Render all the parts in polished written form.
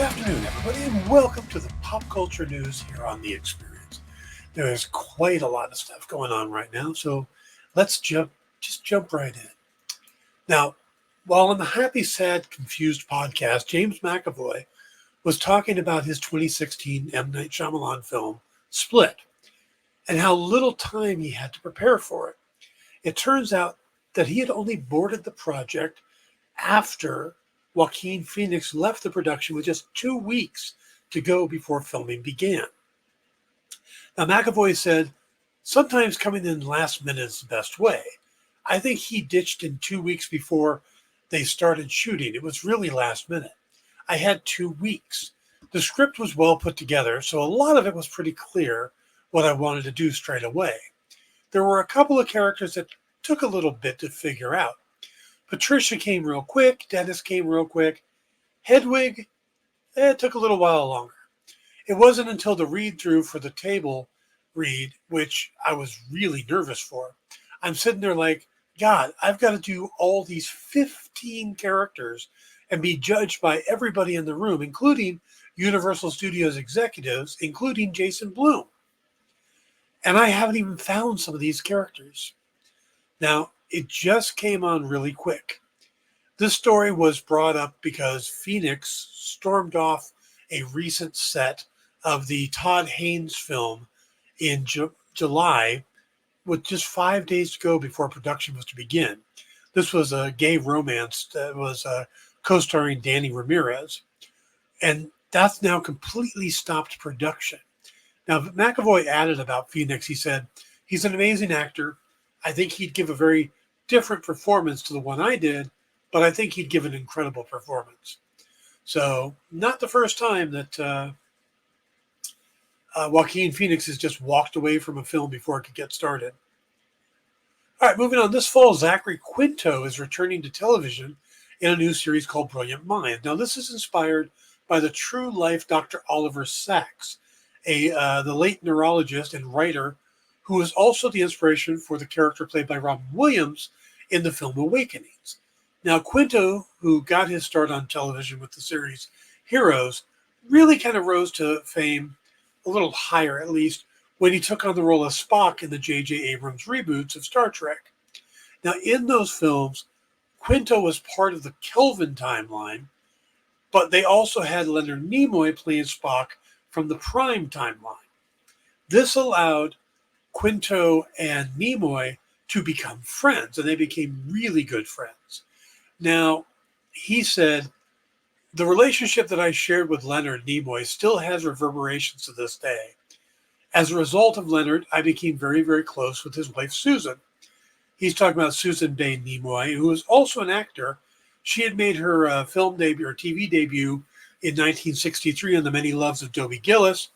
afternoon, everybody, and welcome to the pop culture news here on The Experience. There is quite a lot of stuff going on right now, so let's jump right in. Now, while on the Happy, Sad, Confused podcast, James McAvoy was talking about his 2016 M. Night Shyamalan film, Split, and how little time he had to prepare for it. It turns out that he had only boarded the project after Joaquin Phoenix left the production with just 2 weeks to go before filming began. Now, McAvoy said, sometimes coming in last minute is the best way. I think he ditched in 2 weeks before they started shooting. It was really last minute. I had 2 weeks. The script was well put together, so a lot of it was pretty clear what I wanted to do straight away. There were a couple of characters that took a little bit to figure out. Patricia came real quick. Dennis came real quick. Hedwig, it took a little while longer. It wasn't until the read-through for the table read, which I was really nervous for. I'm sitting there like, God, I've got to do all these 15 characters and be judged by everybody in the room, including Universal Studios executives, including Jason Blum. And I haven't even found some of these characters. Now, it just came on really quick. This story was brought up because Phoenix stormed off a recent set of the Todd Haynes film in July with just 5 days to go before production was to begin. This was a gay romance that was co-starring Danny Ramirez, and that's now completely stopped production. Now, McAvoy added about Phoenix, he said, he's an amazing actor. I think he'd give a very different performance to the one I did, but I think he'd give an incredible performance. So, not the first time that Joaquin Phoenix has just walked away from a film before it could get started. All right, moving on. This fall, Zachary Quinto is returning to television in a new series called Brilliant Mind. Now, this is inspired by the true life Dr. Oliver Sacks, the late neurologist and writer who was also the inspiration for the character played by Robin Williams in the film Awakenings. Now, Quinto, who got his start on television with the series Heroes, really kind of rose to fame, a little higher at least, when he took on the role of Spock in the J.J. Abrams reboots of Star Trek. Now, in those films, Quinto was part of the Kelvin timeline, but they also had Leonard Nimoy playing Spock from the Prime timeline. This allowed Quinto and Nimoy to become friends, and they became really good friends. Now, he said, the relationship that I shared with Leonard Nimoy still has reverberations to this day. As a result of Leonard, I became very, very close with his wife, Susan. He's talking about Susan Bay Nimoy, who is also an actor. She had made her film debut or TV debut in 1963 in The Many Loves of Dobie Gillis,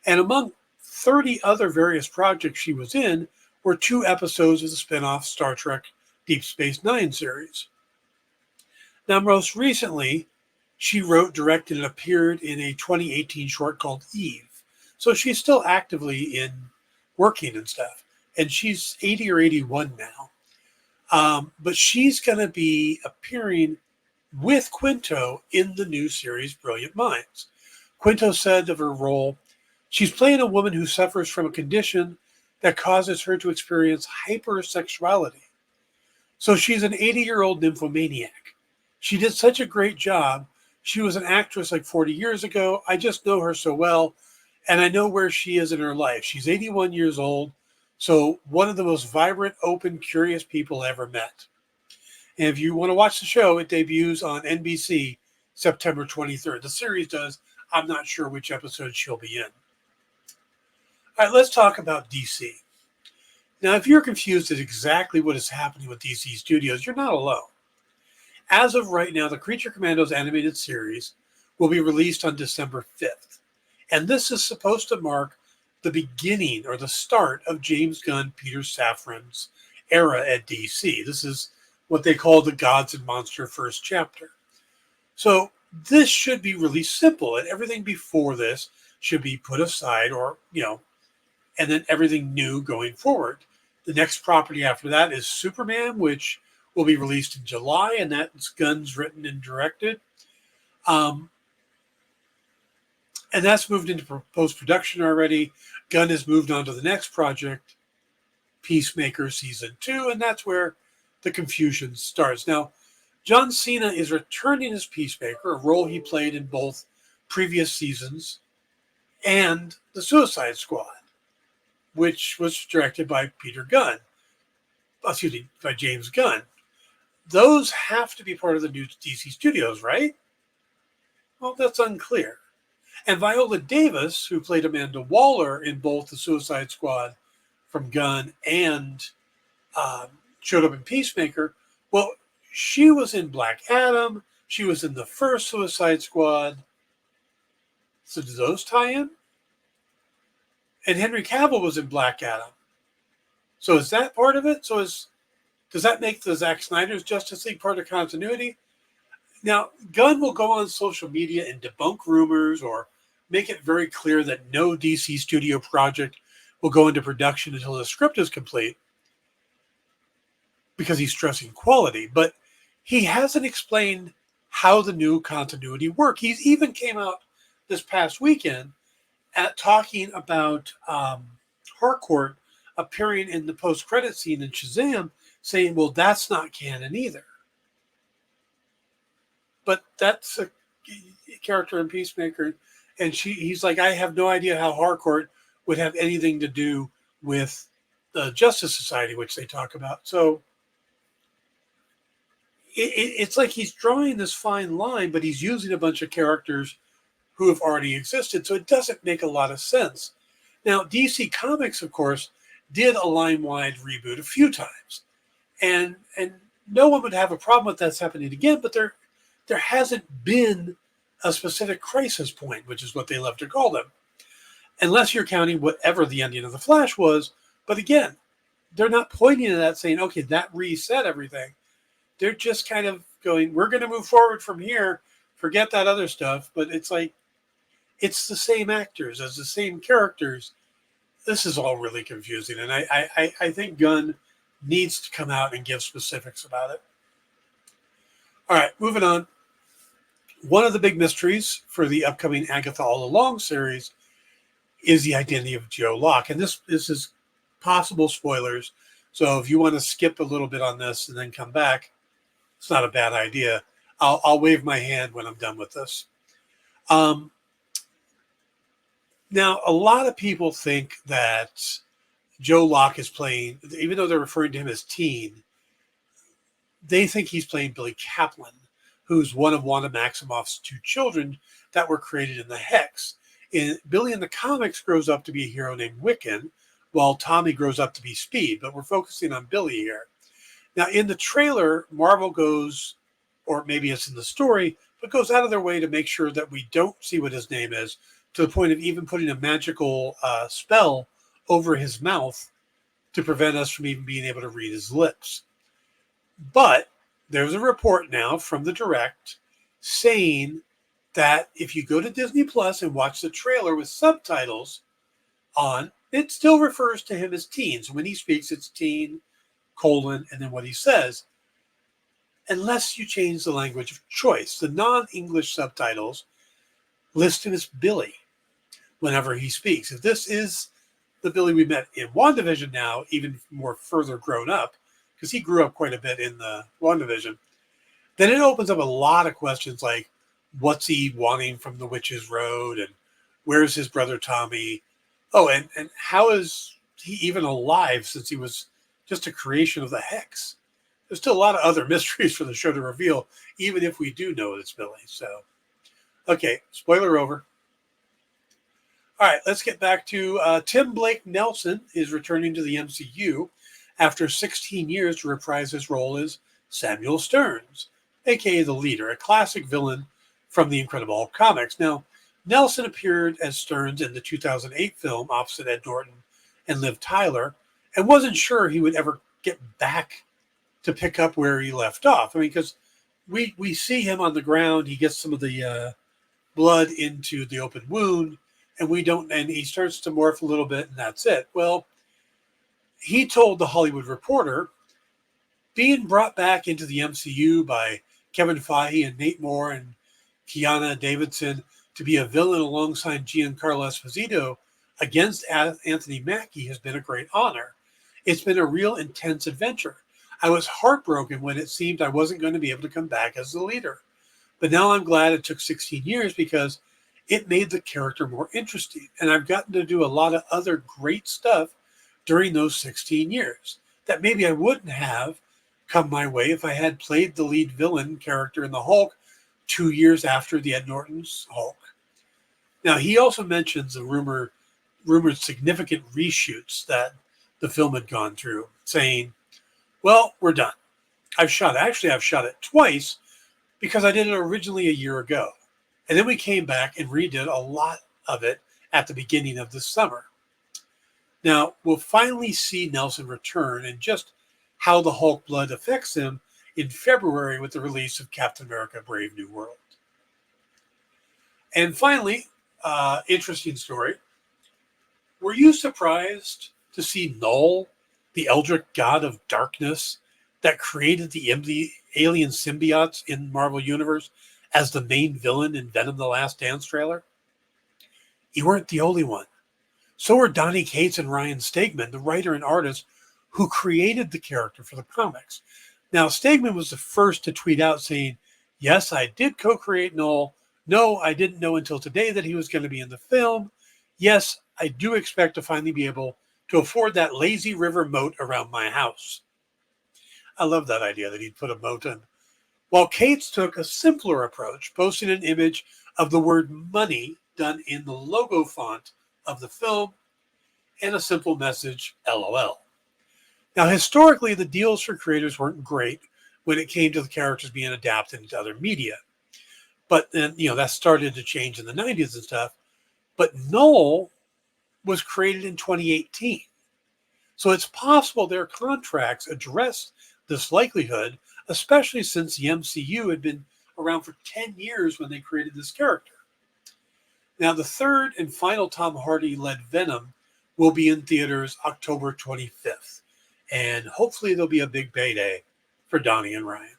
and among 30 other various projects she was in were 2 episodes of the spin-off Star Trek Deep Space Nine series. Now, most recently, she wrote, directed, and appeared in a 2018 short called Eve. So she's still actively in working and stuff. And she's 80 or 81 now. But she's going to be appearing with Quinto in the new series Brilliant Minds. Quinto said of her role, she's playing a woman who suffers from a condition that causes her to experience hypersexuality. So she's an 80-year-old nymphomaniac. She did such a great job. She was an actress like 40 years ago. I just know her so well, and I know where she is in her life. She's 81 years old, so one of the most vibrant, open, curious people I ever met. And if you want to watch the show, it debuts on NBC September 23rd. The series does. I'm not sure which episode she'll be in. All right, let's talk about DC. Now, if you're confused at exactly what is happening with DC Studios, you're not alone. As of right now, the Creature Commandos animated series will be released on December 5th. And this is supposed to mark the beginning or the start of James Gunn, Peter Safran's era at DC. This is what they call the Gods and Monster first chapter. So this should be really simple, and everything before this should be put aside, or, and then everything new going forward. The next property after that is Superman, which will be released in July, and that's Gunn's written and directed. And that's moved into post-production already. Gunn has moved on to the next project, Peacemaker Season 2, and that's where the confusion starts. Now, John Cena is returning as Peacemaker, a role he played in both previous seasons and The Suicide Squad, which was directed by by James Gunn. Those have to be part of the new DC Studios, right? Well, that's unclear. And Viola Davis, who played Amanda Waller in both The Suicide Squad from Gunn and showed up in Peacemaker, well, she was in Black Adam. She was in the first Suicide Squad. So do those tie in? And Henry Cavill was in Black Adam. So is that part of it? Does that make the Zack Snyder's Justice League part of continuity? Now, Gunn will go on social media and debunk rumors or make it very clear that no DC studio project will go into production until the script is complete because he's stressing quality. But he hasn't explained how the new continuity work. He's even came out this past weekend at talking about Harcourt appearing in the post-credit scene in Shazam, saying, well, that's not canon either. But that's a character in Peacemaker. And he's like, I have no idea how Harcourt would have anything to do with the Justice Society, which they talk about. So it's like he's drawing this fine line, but he's using a bunch of characters who have already existed. So it doesn't make a lot of sense. Now, DC Comics, of course, did a line-wide reboot a few times. And no one would have a problem with that's happening again, but there hasn't been a specific crisis point, which is what they love to call them. Unless you're counting whatever the ending of The Flash was. But again, they're not pointing at that saying, okay, that reset everything. They're just kind of going, we're going to move forward from here. Forget that other stuff. But it's like, it's the same actors as the same characters. This is all really confusing. And I think Gunn needs to come out and give specifics about it. All right, moving on. One of the big mysteries for the upcoming Agatha All Along series is the identity of Joe Locke. And this is possible spoilers. So if you want to skip a little bit on this and then come back, it's not a bad idea. I'll wave my hand when I'm done with this. Now, a lot of people think that Joe Locke is playing, even though they're referring to him as Teen, they think he's playing Billy Kaplan, who's one of Wanda Maximoff's two children that were created in the Hex. Billy in the comics grows up to be a hero named Wiccan, while Tommy grows up to be Speed, but we're focusing on Billy here. Now, in the trailer, Marvel goes, or maybe it's in the story, but goes out of their way to make sure that we don't see what his name is, to the point of even putting a magical spell over his mouth to prevent us from even being able to read his lips. But there's a report now from the Direct saying that if you go to Disney Plus and watch the trailer with subtitles on, it still refers to him as Teen. So when he speaks, it's Teen, and then what he says. Unless you change the language of choice. The non-English subtitles list him as Billy whenever he speaks. If this is the Billy we met in WandaVision now, even more further grown up, because he grew up quite a bit in the WandaVision, then it opens up a lot of questions like, what's he wanting from the Witch's Road? And where's his brother Tommy? Oh, and how is he even alive since he was just a creation of the Hex? There's still a lot of other mysteries for the show to reveal, even if we do know it's Billy. So, okay, spoiler over. All right, let's get back to Tim Blake Nelson is returning to the MCU after 16 years to reprise his role as Samuel Stearns, a.k.a. the Leader, a classic villain from the Incredible Hulk comics. Now, Nelson appeared as Stearns in the 2008 film opposite Ed Norton and Liv Tyler, and wasn't sure he would ever get back to pick up where he left off. I mean, because we see him on the ground, he gets some of the blood into the open wound, and he starts to morph a little bit, and that's it. Well, he told The Hollywood Reporter, being brought back into the MCU by Kevin Feige and Nate Moore and Kiana Davidson to be a villain alongside Giancarlo Esposito against Anthony Mackie has been a great honor. It's been a real intense adventure. I was heartbroken when it seemed I wasn't going to be able to come back as the leader. But now I'm glad it took 16 years because it made the character more interesting. And I've gotten to do a lot of other great stuff during those 16 years that maybe I wouldn't have come my way if I had played the lead villain character in the Hulk 2 years after the Ed Norton's Hulk. Now, he also mentions the rumored significant reshoots that the film had gone through, saying, well, we're done. I've shot it twice because I did it originally a year ago. And then we came back and redid a lot of it at the beginning of this summer. Now, we'll finally see Nelson return and just how the Hulk blood affects him in February with the release of Captain America: Brave New World. And finally, interesting story. Were you surprised to see Null, the Eldritch god of darkness that created the alien symbiotes in Marvel Universe, as the main villain in Venom: The Last Dance trailer? You weren't the only one. So were Donny Cates and Ryan Stegman, the writer and artist who created the character for the comics. Now, Stegman was the first to tweet out saying, yes, I did co-create Null. No, I didn't know until today that he was going to be in the film. Yes, I do expect to finally be able to afford that lazy river moat around my house. I love that idea that he'd put a moat in. While Cates took a simpler approach, posting an image of the word money done in the logo font of the film and a simple message, LOL. Now, historically, the deals for creators weren't great when it came to the characters being adapted into other media. But then, that started to change in the 90s and stuff. But Null was created in 2018. So it's possible their contracts addressed this likelihood, especially since the MCU had been around for 10 years when they created this character. Now, the third and final Tom Hardy-led Venom will be in theaters October 25th. And hopefully there'll be a big payday for Donnie and Ryan.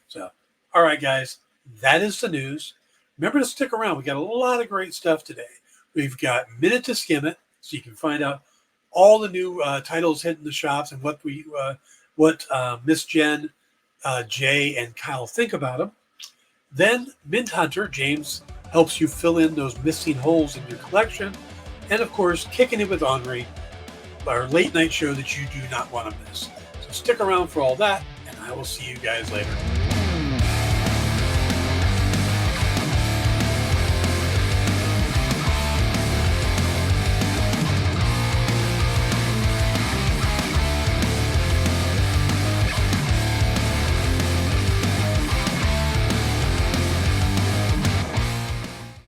So, all right, guys, that is the news. Remember to stick around. We got a lot of great stuff today. We've got Minute to Skim It, so you can find out all the new titles hitting the shops and what Miss Jen, Jay, and Kyle think about them. Then Mint Hunter, James helps you fill in those missing holes in your collection. And of course, Kicking It with Henri, our late night show that you do not want to miss. So stick around for all that, and I will see you guys later.